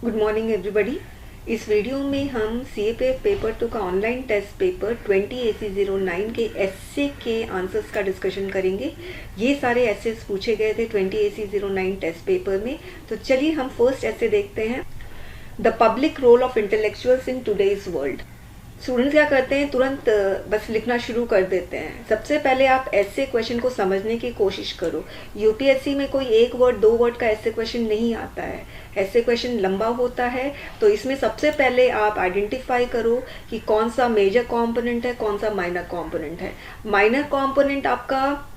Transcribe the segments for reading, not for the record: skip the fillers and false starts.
Good morning everybody. इस video में हम CAPF पेपर 2 का ऑनलाइन टेस्ट पेपर 20AC09 के एस्से के आंसर्स का डिस्कशन करेंगे। ये सारे एसेस पूछे गए थे 20AC09 टेस्ट पेपर में। तो चलिए हम फर्स्ट एसे देखते हैं, the public role of intellectuals in today's world. Students क्या करते हैं, तुरंत बस लिखना शुरू कर देते हैं। सबसे पहले आप ऐसे क्वेश्चन को समझने की कोशिश करो। यूपीएससी में कोई एक वर्ड दो वर्ड का ऐसे क्वेश्चन नहीं आता है, ऐसे क्वेश्चन लंबा होता है। तो इसमें सबसे पहले आप आइडेंटिफाई करो कि कौन सा मेजर कंपोनेंट है, कौन सा माइनर कंपोनेंट है। माइनर कंपोनेंट आपका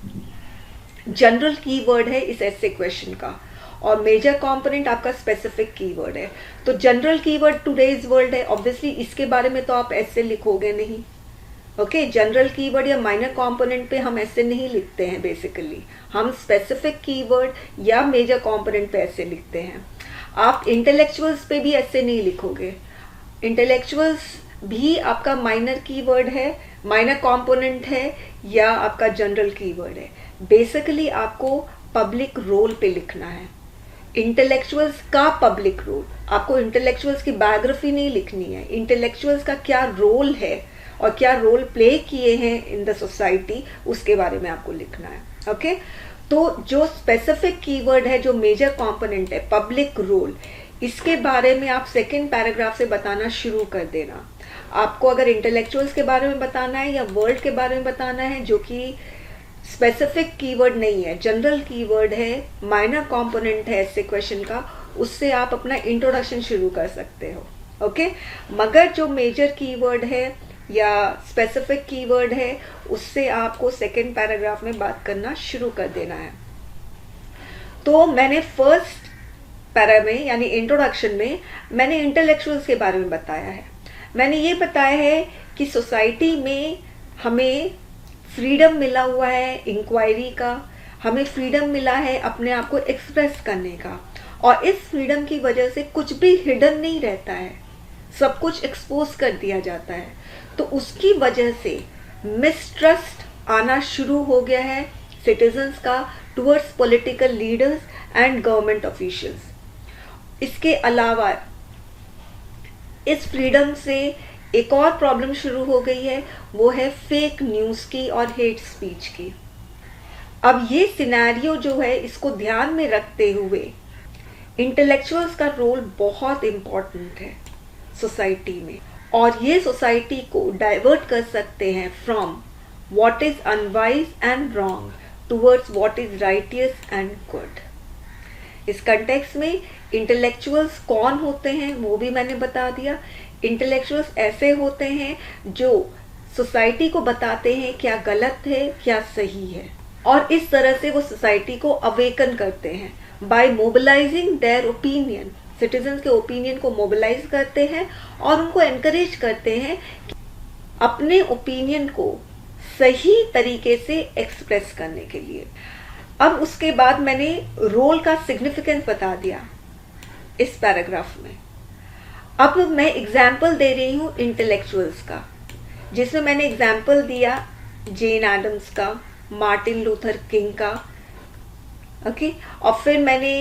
जनरल कीवर्ड है इस ऐसे क्वेश्चन का, और मेजर कंपोनेंट आपका स्पेसिफिक कीवर्ड है। तो जनरल कीवर्ड टुडेज वर्ल्ड है, ऑब्वियसली इसके बारे में तो आप ऐसे लिखोगे नहीं। ओके, जनरल कीवर्ड या माइनर कंपोनेंट पे हम ऐसे नहीं लिखते हैं। बेसिकली हम स्पेसिफिक कीवर्ड या मेजर कंपोनेंट पे ऐसे लिखते हैं। आप इंटेलेक्चुअल्स पे भी ऐसे नहीं लिखोगे। इंटेलेक्चुअल्स भी आपका माइनर कीवर्ड है, माइनर कंपोनेंट है, या आपका जनरल कीवर्ड है। बेसिकली आपको पब्लिक रोल पे लिखना है, इंटेलेक्चुअल्स का पब्लिक रोल। आपको इंटेलेक्चुअल्स की बायोग्राफी नहीं लिखनी है, इंटेलेक्चुअल्स का क्या रोल है और क्या रोल प्ले किए हैं इन द सोसाइटी, उसके बारे में आपको लिखना है। ओके, तो जो स्पेसिफिक कीवर्ड है, जो मेजर कंपोनेंट है, पब्लिक रोल, इसके बारे में आप सेकेंड पैराग्राफ से बताना शुरू कर देना। आपको अगर इंटेलेक्चुअल्स के बारे में बताना है या वर्ल्ड के बारे में बताना है, जो कि स्पेसिफिक कीवर्ड नहीं है, जनरल कीवर्ड है, माइनर कंपोनेंट है ऐसे क्वेश्चन का, उससे आप अपना इंट्रोडक्शन शुरू कर सकते हो। ओके, मगर जो मेजर कीवर्ड है या स्पेसिफिक कीवर्ड है, उससे आपको सेकेंड पैराग्राफ में बात करना शुरू कर देना है। तो मैंने फर्स्ट पैरा में यानी इंट्रोडक्शन में मैंने इंटेलेक्चुअल्स के बारे में बताया है। मैंने ये बताया है कि सोसाइटी में हमें फ्रीडम मिला हुआ है इंक्वायरी का, हमें फ्रीडम मिला है अपने आप को एक्सप्रेस करने का, और इस फ्रीडम की वजह से कुछ भी हिडन नहीं रहता है, सब कुछ एक्सपोज कर दिया जाता है। तो उसकी वजह से मिसट्रस्ट आना शुरू हो गया है सिटीजन्स का towards political leaders and government officials. इसके अलावा इस फ्रीडम से एक और प्रॉब्लम शुरू हो गई है, वो है फेक न्यूज़ की और हेट स्पीच की। अब ये सिनेरियो जो है, इसको ध्यान में रखते हुए इंटेलेक्चुअल्स का रोल बहुत इम्पॉर्टेंट है सोसाइटी में, और ये सोसाइटी को डाइवर्ट कर सकते हैं from what is unwise and wrong towards what is righteous and good. इस कंटेक्स्ट में इंटेलेक्चुअल्स कौन होते हैं वो भी मैंने बता दिया। इंटेलेक्चुअल्स ऐसे होते हैं जो सोसाइटी को बताते हैं क्या गलत है क्या सही है, और इस तरह से वो सोसाइटी को अवेकन करते हैं by mobilising their opinion. Citizens के ओपिनियन को मोबिलाइज करते हैं और उनको एनकरेज करते हैं कि अपने ओपिनियन को सही तरीके से एक्सप्रेस करने के लिए। अब उसके बाद मैंने रोल का सिग्निफिकेंस बता दिया इस पैराग्राफ में। अब मैं एग्जाम्पल दे रही हूँ इंटेलेक्चुअल्स का, जिसमें मैंने एग्जाम्पल दिया जेन एडम्स का, मार्टिन लूथर किंग का। ओके, और फिर मैंने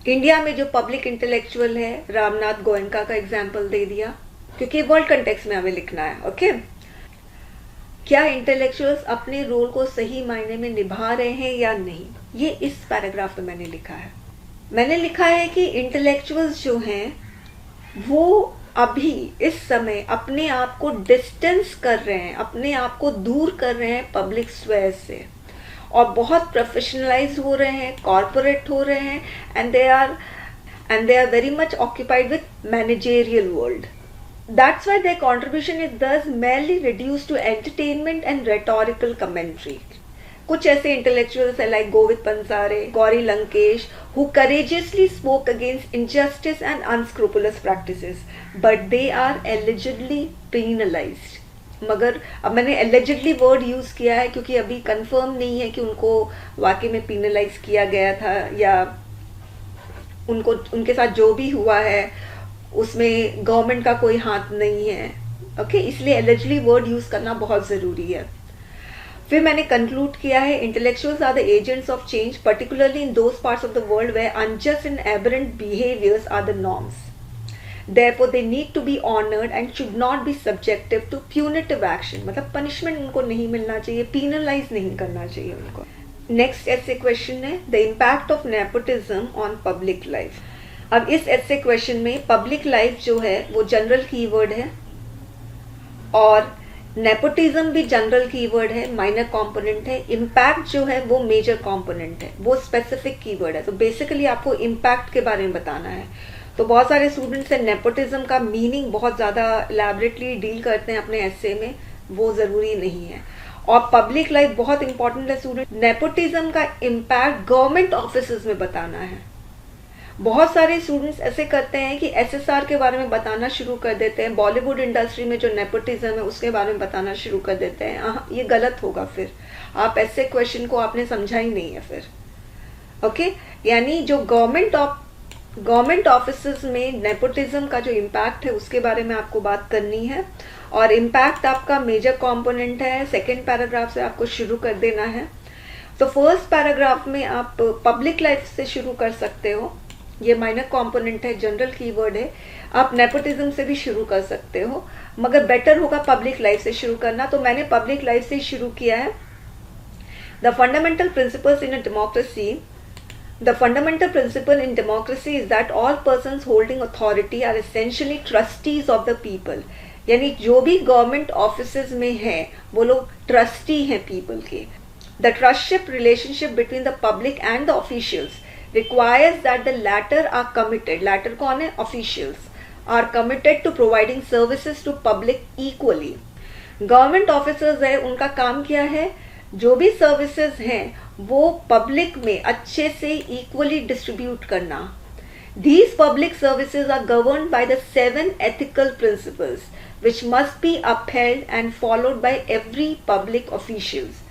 इंडिया में जो पब्लिक इंटेलेक्चुअल है रामनाथ गोयनका का एग्जाम्पल दे दिया, क्योंकि वर्ल्ड कंटेक्स्ट में हमें लिखना है। ओके, क्या इंटेलेक्चुअल्स अपने रोल को सही मायने में निभा रहे हैं या नहीं, ये इस पैराग्राफ में मैंने लिखा है। मैंने लिखा है कि इंटेलेक्चुअल्स जो हैं वो अभी इस समय अपने आप को डिस्टेंस कर रहे हैं, अपने आप को दूर कर रहे हैं पब्लिक स्फीयर से, और बहुत प्रोफेशनलाइज हो रहे हैं, कॉर्पोरेट हो रहे हैं, and they are very much occupied with managerial world. That's why their contribution is thus merely reduced to entertainment and rhetorical commentary. कुछ ऐसे इंटेलेक्चुअल्स हैं like Govind Pansare, Gauri Lankesh, who courageously spoke against injustice and unscrupulous practices, but they are allegedly penalized. मगर अब मैंने allegedly word use किया है क्योंकि अभी कंफर्म नहीं है कि उनको वाकई में पेनलाइज किया गया था, या उनको उनके साथ जो भी हुआ है उसमें गवर्नमेंट का कोई हाथ नहीं है। ओके, इसलिए एलिजिबली वर्ड यूज करना बहुत जरूरी है। फिर मैंने कंक्लूड किया है, intellectuals are the agents of change, particularly in those parts of the world where unjust and aberrant behaviours are the norms. Therefore, they need to be honored and should not be subjective to punitive action. मतलब punishment उनको नहीं मिलना चाहिए, penalize नहीं करना चाहिए उनको. Next essay question है the impact of nepotism on public life. अब इस essay question में public life जो है वो general keyword है और nepotism भी general keyword है, minor component है. Impact जो है वो major component है, वो specific keyword है. तो basically आपको impact के बारे में बताना है. तो बहुत सारे स्टूडेंट्स हैं नेपोटिज्म का मीनिंग बहुत ज़्यादा एलैबोरेटली डील करते हैं अपने एसे में, वो ज़रूरी नहीं है. और पब्लिक लाइफ बहुत इंपॉर्टेंट है स्टूडेंट. नेपोटिज्म का इम्पैक्ट गवर्नमेंट ऑफिसेज में बताना है. बहुत सारे स्टूडेंट्स ऐसे करते हैं कि एसएसआर के बारे में बताना शुरू कर देते हैं, बॉलीवुड इंडस्ट्री में जो नेपोटिज्म है उसके बारे में बताना शुरू कर देते हैं. ये गलत होगा. फिर आप ऐसे क्वेश्चन को आपने समझा ही नहीं है फिर. ओके, यानी जो गवर्नमेंट ऑफिसेज में नेपोटिज्म का जो इम्पैक्ट है उसके बारे में आपको बात करनी है. और इम्पैक्ट आपका मेजर कंपोनेंट है. सेकंड पैराग्राफ से आपको शुरू कर देना है. तो फर्स्ट पैराग्राफ में आप पब्लिक लाइफ से शुरू कर सकते हो, ये माइनर कंपोनेंट है, जनरल कीवर्ड है. आप नेपोटिज्म से भी शुरू कर सकते हो, मगर बेटर होगा पब्लिक लाइफ से शुरू करना. तो मैंने पब्लिक लाइफ से शुरू किया है. The fundamental principles in a democracy. The fundamental principle in democracy is that all persons holding authority are essentially trustees of the people. यानी जो भी गवर्नमेंट ऑफिसेज में हैं वो लोग ट्रस्टी हैं पीपल के. The trustship relationship between the public and the officials requires that the latter are committed. latter कौन है? Officials are committed to providing services to public equally. Government officers है, उनका काम क्या है? जो भी सर्विसेज हैं वो पब्लिक में अच्छे से इक्वली डिस्ट्रीब्यूट करना. These public services are governed by the 7 ethical principles which must be upheld and followed by every public officials.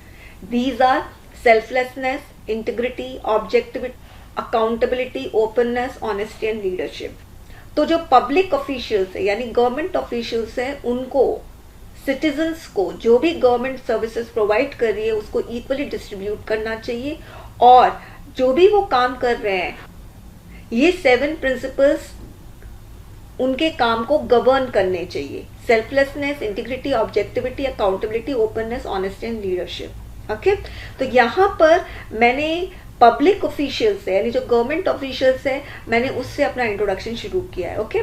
These are selflessness, integrity, objectivity, accountability, openness, honesty and leadership. तो जो public officials है यानी government officials हैं उनको, citizens को जो भी government services provide कर रही है उसको इक्वली डिस्ट्रीब्यूट करना चाहिए. और जो भी वो काम कर रहे हैं ये 7 प्रिंसिपल्स उनके काम को गवर्न करने चाहिए. Selflessness, integrity, objectivity, accountability, openness, honesty and leadership. Okay, तो यहाँ पर मैंने पब्लिक ऑफिशियल्स है यानी जो गवर्नमेंट ऑफिशियल्स है मैंने उससे अपना इंट्रोडक्शन शुरू किया है. ओके,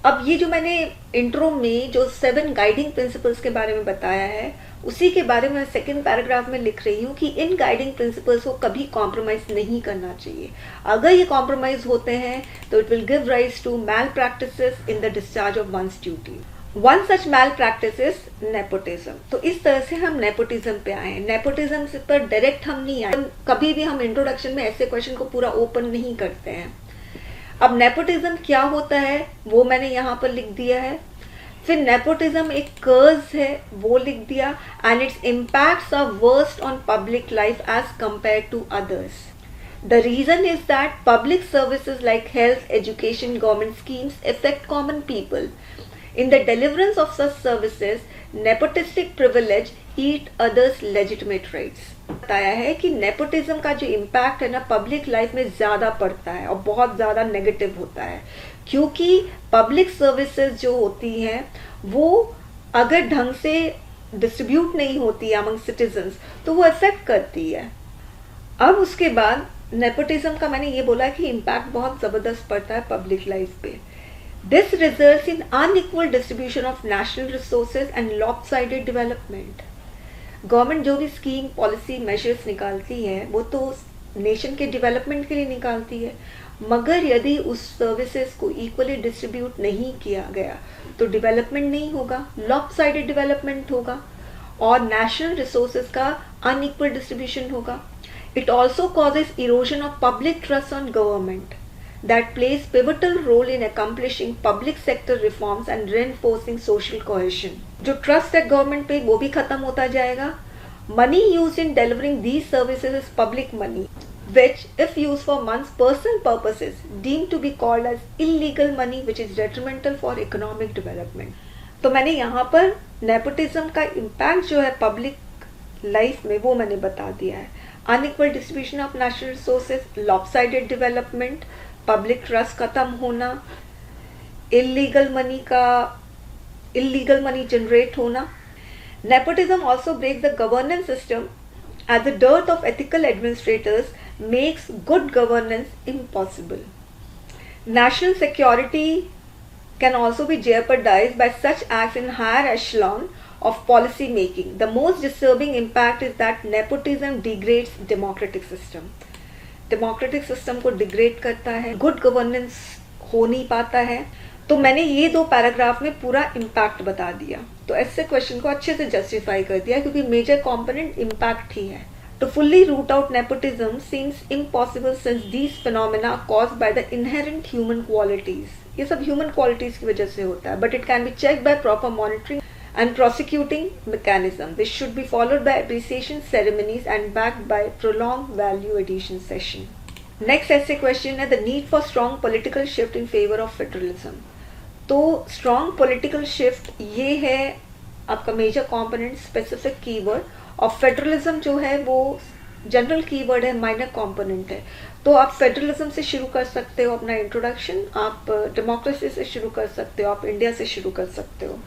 अब ये जो मैंने इंट्रो में जो 7 गाइडिंग प्रिंसिपल्स के बारे में बताया है उसी के बारे में सेकंड पैराग्राफ में लिख रही हूँ कि इन गाइडिंग प्रिंसिपल्स को कभी कॉम्प्रोमाइज नहीं करना चाहिए. अगर ये कॉम्प्रोमाइज होते हैं तो it will give rise to malpractices in the discharge of one's duty. One such malpractice is nepotism. तो इस तरह से हम नेपोटिज्म पे आए हैं. नेपोटिज्म से पर डायरेक्ट हम नहीं आए, कभी भी हम इंट्रोडक्शन में ऐसे क्वेश्चन को पूरा ओपन नहीं करते हैं. अब नेपोटिज्म क्या होता है वो मैंने यहाँ पर लिख दिया है. फिर नेपोटिज्म एक कर्ज है वो लिख दिया. And its impacts are worst on public life as compare to others. The reason is that public services like health, education, government schemes affect common people. In the deliverance of such services, nepotistic privilege eat others' legitimate rights. बताया है कि nepotism का जो impact है ना public life में ज़्यादा पड़ता है और बहुत ज़्यादा नेगेटिव होता है, क्योंकि पब्लिक सर्विसेज जो होती हैं वो अगर ढंग से डिस्ट्रीब्यूट नहीं होती है अमंग सिटीजन्स तो वो इफेक्ट करती है. अब उसके बाद नेपोटिज्म का मैंने ये बोला कि इम्पैक्ट बहुत ज़बरदस्त पड़ता है पब्लिक लाइफ पे. This results in unequal distribution of national resources and lopsided development. Government जो भी स्कीम, पॉलिसी, मेजर्स निकालती है वो तो नेशन के डेवलपमेंट के लिए निकालती है, मगर यदि उस सर्विसेज को इक्वली डिस्ट्रीब्यूट नहीं किया गया तो डेवलपमेंट नहीं होगा, लॉपसाइडेड डेवलपमेंट होगा और नेशनल रिसोर्सेज का अनइक्वल डिस्ट्रीब्यूशन होगा. It also causes erosion of public trust on government that plays pivotal role in accomplishing public sector reforms and reinforcing social cohesion. जो trust है government पे वो भी खत्म होता जाएगा. Money used in delivering these services is public money, which, if used for one's personal purposes, deemed to be called as illegal money, which is detrimental for economic development. तो मैंने यहाँ पर nepotism का impact जो है public life में, वो मैंने बता दिया है। Unequal distribution of national resources, lopsided development, public trust खत्म होना, इलीगल मनी जनरेट होना। Nepotism also break the governance system as the dearth of ethical administrators makes good governance impossible. National security can also be jeopardized by such acts in higher echelon of policy making. The most disturbing impact is that nepotism degrades democratic system. Democratic system को degrade करता है, good governance हो नहीं पाता है। तो मैंने ये 2 पैराग्राफ में पूरा इम्पैक्ट बता दिया, तो ऐसे क्वेश्चन को अच्छे से जस्टिफाई कर दिया, क्योंकि मेजर कंपोनेंट इम्पैक्ट ही है। To fully root out nepotism seems impossible since these phenomena are caused by the inherent human qualities. ये सब human qualities की वजह से होता है, but it can be checked by proper monitoring and prosecuting mechanism. This should be followed by appreciation ceremonies and backed by prolonged value addition session. Next essay question है the need for strong political shift in favor of federalism. तो strong political shift ये है आपका major component, specific keyword, और federalism जो है वो general keyword है, माइनर कंपोनेंट है। तो आप फेडरलिज्म से शुरू कर सकते हो अपना इंट्रोडक्शन, आप डेमोक्रेसी से शुरू कर सकते हो, आप इंडिया से शुरू कर सकते हो।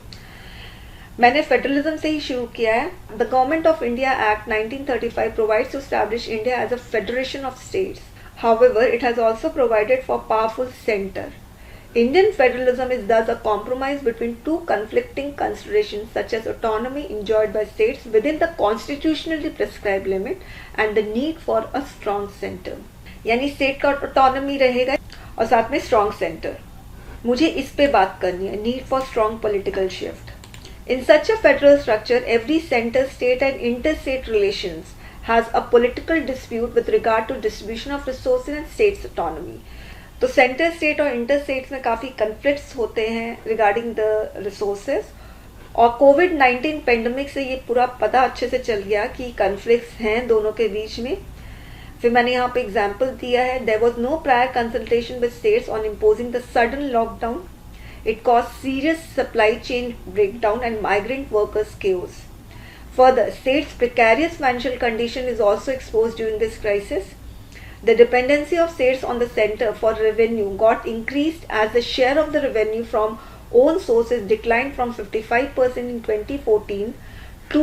मैंने फेडरलिज्म से ही शुरू किया है। The government of India act 1935 provides to establish India as a federation of states. However it has also provided for powerful centre. Indian federalism is thus a compromise between 2 conflicting considerations such as autonomy enjoyed by states within the constitutionally prescribed limit and the need for a strong center. यानी state का autonomy रहेगा और साथ में strong centre. मुझे इस पे बात करनी है, need for strong political shift. In such a federal structure every centre state and inter state relations has a political dispute with regard to distribution of resources and states autonomy. तो centre state और inter states में काफ़ी conflicts होते हैं regarding the resources, और कोविड-19 pandemic से ये पूरा पता अच्छे से चल गया कि कन्फ्लिक्ट्स हैं दोनों के बीच में। फिर मैंने यहाँ पे एग्जांपल दिया है, there was no prior consultation with states on imposing the sudden lockdown, it cause serious supply chain breakdown and migrant workers chaos. Further, states precarious financial condition is also exposed during this crisis. The dependency of states on the center for revenue got increased as the share of the revenue from own sources declined from 55% in 2014 to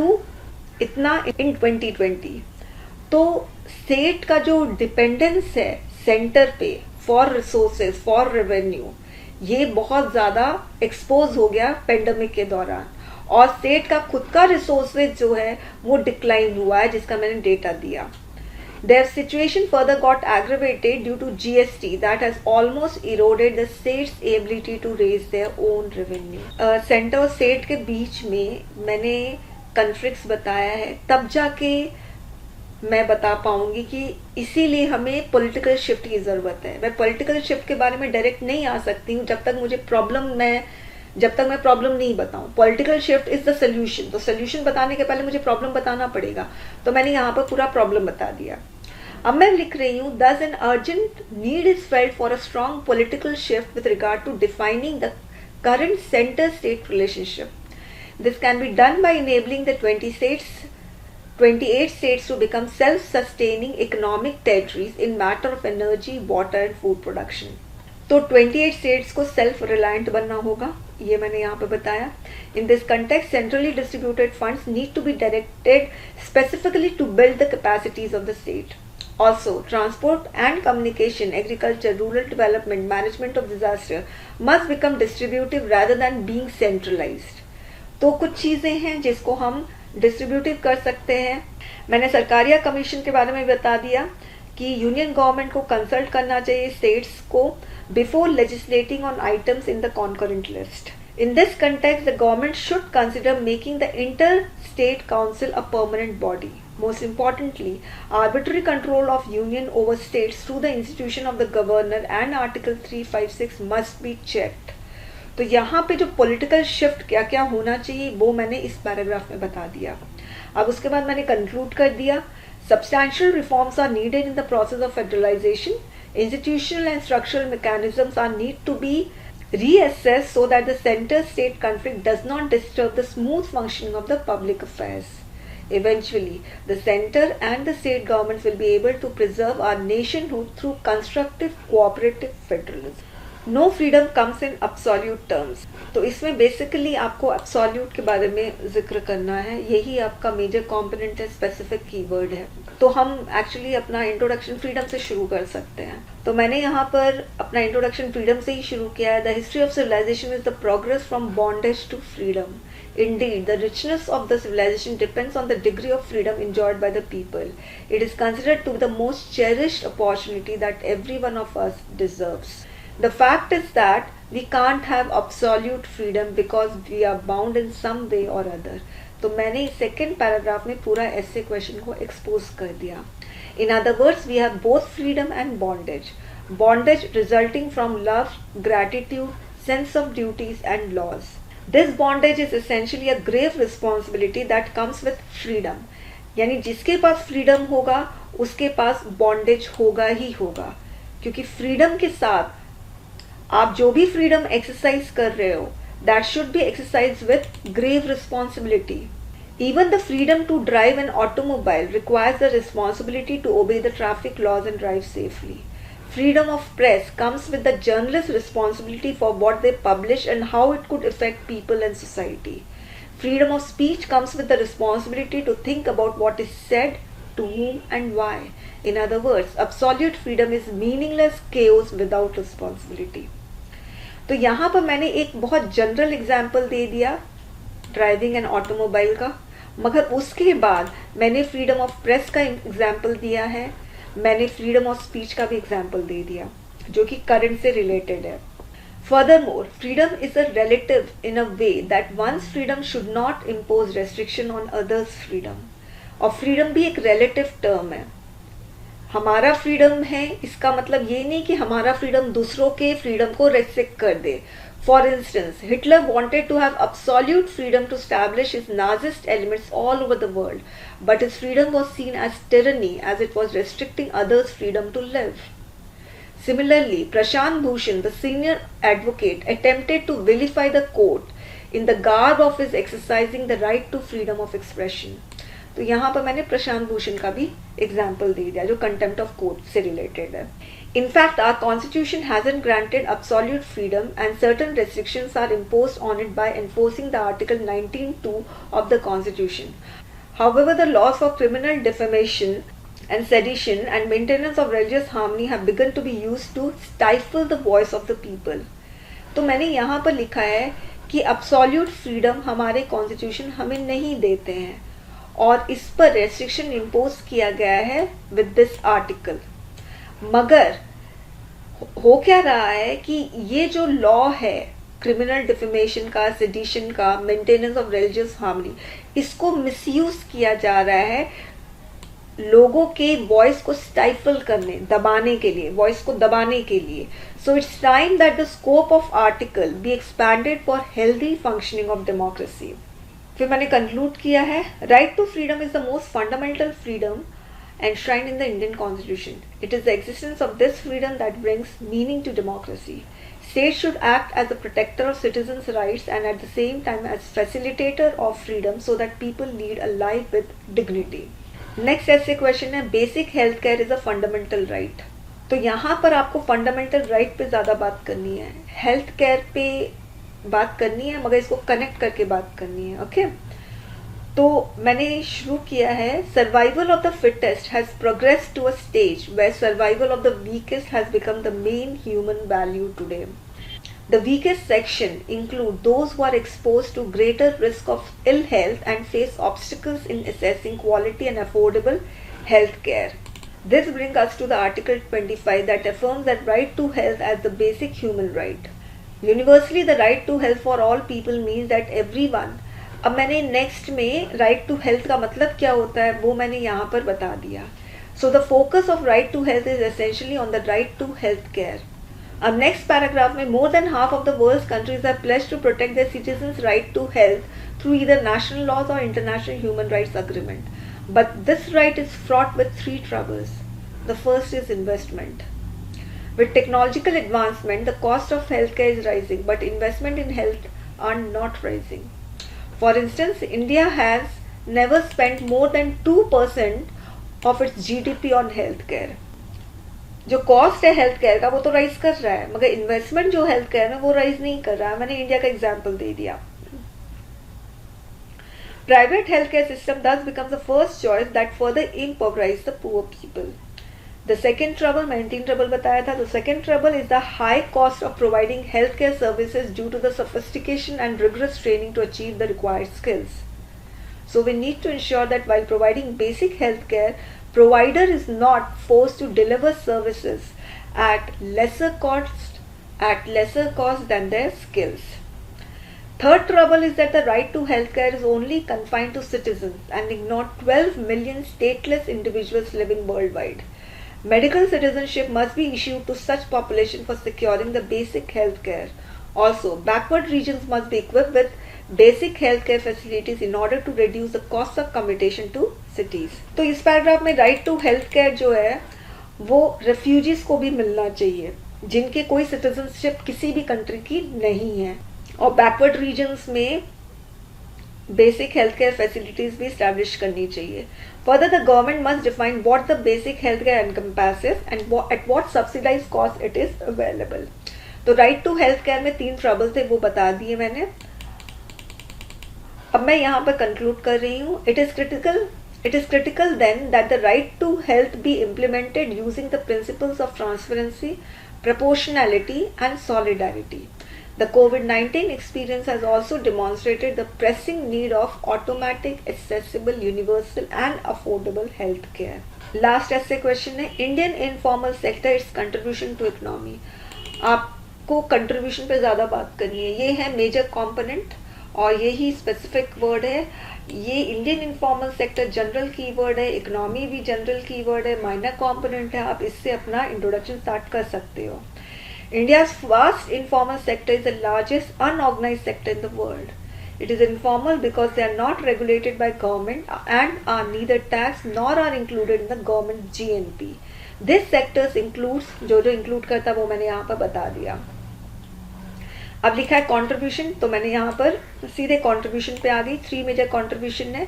इतना in 2020. तो state का जो dependence है centre पे for resources, for revenue, ये बहुत ज़्यादा expose हो गया पेंडेमिक के दौरान, और स्टेट का खुद का रिसोर्सेज जो है वो डिक्लाइन हुआ है, जिसका मैंने डेटा दिया। Their situation further got aggravated due to GST that has almost eroded the state's ability to raise their own revenue. Centre और स्टेट के बीच में मैंने कन्फ्लिक्ट्स बताया है, तब जाके मैं बता पाऊंगी कि इसीलिए हमें पॉलिटिकल शिफ्ट की ज़रूरत है। मैं पॉलिटिकल शिफ्ट के बारे में डायरेक्ट नहीं आ सकती हूँ जब तक मैं प्रॉब्लम नहीं बताऊं। Political shift is the solution, तो सोल्यूशन बताने के पहले मुझे प्रॉब्लम बताना पड़ेगा, तो मैंने यहाँ पर पूरा प्रॉब्लम बता दिया। अब मैं लिख रही हूँ, thus an urgent need is felt for a strong political shift with regard to defining the current center-state relationship. This can be done by enabling the 28 states to become self-sustaining economic territories in matter of energy, water and food production. तो 28 states को self reliant बनना होगा, ये मैंने यहाँ पे बताया। In this context, centrally distributed funds need to be directed specifically to build the capacities of the state. Also, transport and communication, agriculture, rural development, management of disaster must become distributive rather than being centralized. तो कुछ चीज़ें हैं जिसको हम distributive कर सकते हैं। मैंने सरकारिया कमीशन के बारे में बता दिया कि यूनियन गवर्नमेंट को कंसल्ट करना चाहिए स्टेट्स को before legislating on items in the concurrent list. In this context, the government should consider making the Inter-State Council a permanent body. Most importantly, arbitrary control of union over states through the institution of the governor and Article 356 must be checked. तो यहाँ पे जो political shift क्या क्या होना चाहिए वो मैंने इस पैराग्राफ में बता दिया। अब उसके बाद मैंने कंक्लूड कर दिया, substantial reforms are needed in the process of federalization. Institutional and structural mechanisms are need to be reassessed so that the center-state conflict does not disturb the smooth functioning of the public affairs. Eventually, the center and the state governments will be able to preserve our nationhood through constructive cooperative federalism. No freedom comes in absolute terms. तो इसमें basically आपको absolute के बारे में जिक्र करना है, यही आपका मेजर कंपोनेंट है, स्पेसिफिक कीवर्ड है। तो हम एक्चुअली अपना इंट्रोडक्शन फ्रीडम से शुरू कर सकते हैं। तो मैंने यहाँ पर अपना इंट्रोडक्शन फ्रीडम से ही शुरू किया है। The history of civilisation is the progress from bondage to freedom. Indeed, the richness of the civilization depends on the degree of freedom enjoyed by the people. It is considered to be the most cherished opportunity that every one of us deserves. The fact is that we can't have absolute freedom because we are bound in some way or other. तो मैंने second paragraph में पूरा ऐसे question को expose कर दिया। In other words, we have both freedom and bondage. Bondage resulting from love, gratitude, sense of duties and laws. This bondage is essentially a grave responsibility that comes with freedom. यानी जिसके पास freedom होगा उसके पास bondage होगा ही होगा, क्योंकि freedom के साथ आप जो भी फ्रीडम एक्सरसाइज कर रहे हो that should be exercise with grave responsibility. Even the freedom to drive an automobile requires the responsibility to obey the traffic laws and drive safely. Freedom of press comes with the journalist's responsibility for what they publish and how it could affect people and society. Freedom of speech comes with the responsibility to think about what is said, to whom and why. In other words, absolute freedom is meaningless chaos without responsibility. तो यहाँ पर मैंने एक बहुत general example दे दिया driving and automobile का, मगर उसके बाद मैंने फ्रीडम ऑफ प्रेस का एग्जाम्पल दिया है, मैंने फ्रीडम ऑफ स्पीच का भी एग्जाम्पल दे दिया जो कि करंट से रिलेटेड है. Furthermore, freedom is a relative in a way that one's freedom should not impose restriction on others' freedom. और freedom भी एक relative term है. हमारा फ्रीडम है इसका मतलब ये नहीं कि हमारा फ्रीडम दूसरों के फ्रीडम को रेस्ट्रिक्ट कर दे. For instance, Hitler wanted to have absolute freedom to establish his Nazist elements all over the world, but his freedom was seen as tyranny as it was restricting others' freedom to live. Similarly, Prashant Bhushan, the senior advocate, attempted to vilify the court in the garb of his exercising the right to freedom of expression. तो यहाँ पर मैंने प्रशांत भूषण का भी example दे दिया जो contempt of court से related है. In fact, our constitution hasn't granted absolute freedom and certain restrictions are imposed on it by enforcing the Article 19(2) of the constitution. However, the laws for criminal defamation and sedition and maintenance of religious harmony have begun to be used to stifle the voice of the people. तो मैंने यहाँ पर लिखा है कि absolute freedom हमारे constitution हमें नहीं देते हैं और इस पर restriction impose किया गया है with this article. मगर हो क्या रहा है कि ये जो लॉ है क्रिमिनल डिफेमेशन का, सेडिशन का, मेंटेनेंस ऑफ रिलीजियस हार्मनी, इसको मिसयूज किया जा रहा है लोगों के वॉइस को स्टाइफल करने, दबाने के लिए, वॉइस को दबाने के लिए. So it's time that the scope of article be expanded for healthy functioning of democracy. फिर मैंने कंक्लूड किया है, right to freedom is the most fundamental freedom enshrined in the Indian Constitution. It is the existence of this freedom that brings meaning to democracy. States should act as a protector of citizens' rights and at the same time as facilitator of freedom so that people lead a life with dignity. Next ऐसे question है, basic health care is a fundamental right. तो यहाँ पर आपको fundamental right पे ज़्यादा बात करनी है, health care पे बात करनी है, मगर इसको कनेक्ट करके बात करनी है. ओके तो मैंने शुरू किया है, survival of the fittest has progressed to a stage where survival of the weakest has become the main human value today. The weakest section include those who are exposed to greater risk of ill health and face obstacles in assessing quality and affordable health care. This brings us to the Article 25 that affirms that right to health as the basic human right. Universally, the right to health for all people means that everyone. अब मैंने next में right to health का मतलब क्या होता है वो मैंने यहाँ पर बता दिया. So the focus of right to health is essentially on the right to health care. अब नेक्स्ट पैराग्राफ में, more than half of the world's countries are pledged to protect their citizens right to health through either national laws और international human rights agreement. But this right is fraught with three troubles. The first is investment. With technological advancement, the cost of healthcare is rising, but investment in health are not rising. For instance, India has never spent more than 2% of its GDP on health care. जो cost है health care का वो तो rise कर रहा है, मगर investment जो हेल्थ केयर में वो राइज नहीं कर रहा है. मैंने इंडिया का एग्जाम्पल दे दिया. Private healthcare system thus becomes the first choice that further impoverishes the poor people. The second trouble, मैंने 3 trouble बताया था. The second trouble is the high cost of providing healthcare services due to the sophistication and rigorous training to achieve the required skills. So we need to ensure that while providing basic healthcare, provider is not forced to deliver services at lesser cost than their skills. Third trouble is that the right to healthcare is only confined to citizens and ignore 12 million stateless individuals living worldwide. Medical citizenship must be issued to such population for securing the basic healthcare. Also, backward regions must be equipped with basic healthcare facilities in order to reduce the cost of commutation to cities. तो इस paragraph में right to health care जो है वो refugees को भी मिलना चाहिए जिनके कोई सिटीजनशिप किसी भी कंट्री की नहीं है, और बैकवर्ड रीजन्स में बेसिक हेल्थ केयर फैसिलिटीज भी स्टैब्लिश करनी चाहिए. Further the government must define what the basic health care encompasses and at what subsidise cost it is available. तो राइट टू हेल्थ केयर में 3 ट्रबल थे, वो बता दिए मैंने. अब मैं यहाँ पर कंक्लूड कर रही हूँ. It is critical then that the right to health be implemented using the principles of transparency, proportionality and solidarity. The COVID-19 experience has also demonstrated the pressing need of automatic, accessible, universal and affordable health care. Last essay question है Indian informal sector, its contribution to economy. आपको contribution पे ज़्यादा बात करनी है. ये है major component और यही specific word है. ये Indian informal sector general keyword है, इकोनॉमी भी जनरल कीवर्ड है, माइनर कंपोनेंट है. आप इससे अपना इंट्रोडक्शन स्टार्ट कर सकते हो. India's vast informal sector is the largest unorganized sector in the world. It is informal because they are not regulated by government and are neither taxed nor are included in the government GNP. This sector includes जो include करता है वो मैंने यहाँ पर बता दिया. अब लिखा है कंट्रीब्यूशन, तो मैंने यहाँ पर सीधे कंट्रीब्यूशन पे आ गई. 3 मेजर कंट्रीब्यूशन है.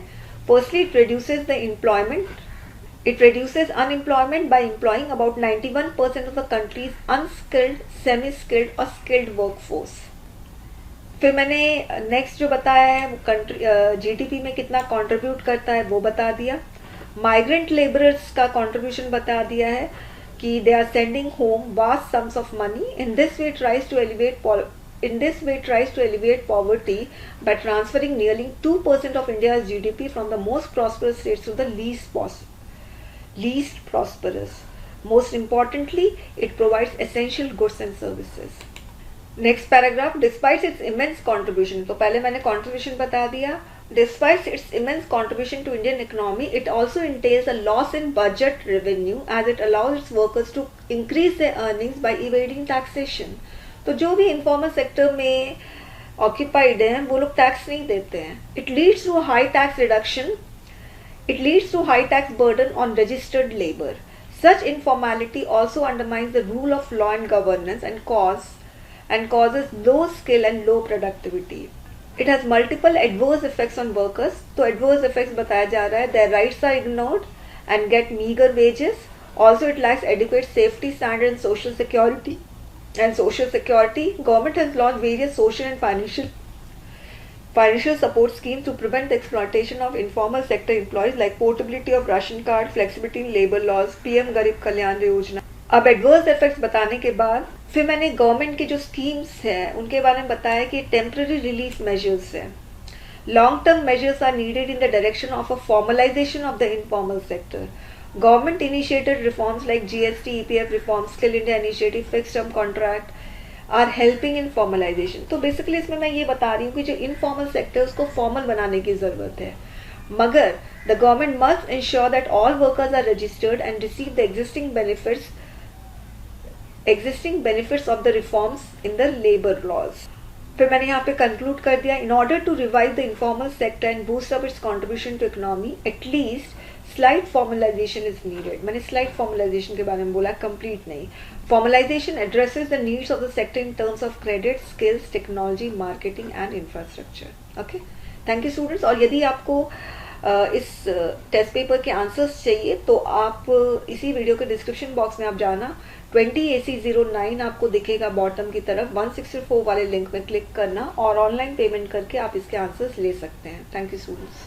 Firstly it reduces the employment. It reduces unemployment by employing about 91% of the country's unskilled, semi-skilled और skilled workforce. फिर मैंने नेक्स्ट जो बताया है वो कंट्री जीडीपी में कितना कंट्रीब्यूट करता है वो बता दिया. माइग्रेंट लेबरर्स का कंट्रीब्यूशन बता दिया है कि they are sending home vast sums of money. In this way tries to elevate poverty by transferring nearly 2% of India's GDP from the most prosperous states to the least prosperous. Most importantly, it provides essential goods and services. Next paragraph, despite its immense contribution, तो पहले मैंने contribution बता दिया. Despite its immense contribution to Indian economy, it also entails a loss in budget revenue as it allows its workers to increase their earnings by evading taxation. तो जो भी informal sector में occupied हैं वो लोग tax नहीं देते हैं. It leads to a high tax reduction. It leads to high tax burden on registered labor. Such informality also undermines the rule of law and governance and causes low skill and low productivity. It has multiple adverse effects on workers. तो adverse effects बताया जा रहा है. Their rights are ignored and get meager wages. Also, it lacks adequate safety standards and social security. Government has launched various social and financial support schemes to prevent the exploitation of informal sector employees like portability of ration card, flexibility in labor laws, PM गरीब कल्याण योजना. अब adverse effects बताने के बाद फिर मैंने government की जो schemes हैं उनके बारे में बताया कि टेम्पररी रिलीफ मेजर्स हैं. Long term measures are needed in the direction of a formalisation of the informal sector. Government initiated reforms like GST, EPF reforms, Skill India initiative, fixed term contract are helping in formalization. तो basically इसमें मैं ये बता रही हूँ कि जो informal sector उसको फॉर्मल बनाने की ज़रूरत है, मगर the government must ensure that all workers are registered and receive the existing benefits of the reforms in the labor laws. फिर मैंने यहाँ पे कंक्लूड कर दिया. In order to revive the informal sector and boost up its contribution to economy, at least slide formalisation is needed. मैंने slide formalisation के बारे में बोला, कंप्लीट नहीं. Formalisation addresses the needs of the sector in terms of credit, skills, technology, marketing and infrastructure. Okay, thank you students. और यदि आपको इस टेस्ट पेपर के आंसर्स चाहिए तो आप इसी वीडियो के डिस्क्रिप्शन बॉक्स में आप जाना, 20AC09 आपको दिखेगा बॉटम की तरफ, 164 वाले लिंक में क्लिक करना और ऑनलाइन पेमेंट करके आप इसके आंसर्स ले सकते हैं। Thank you students.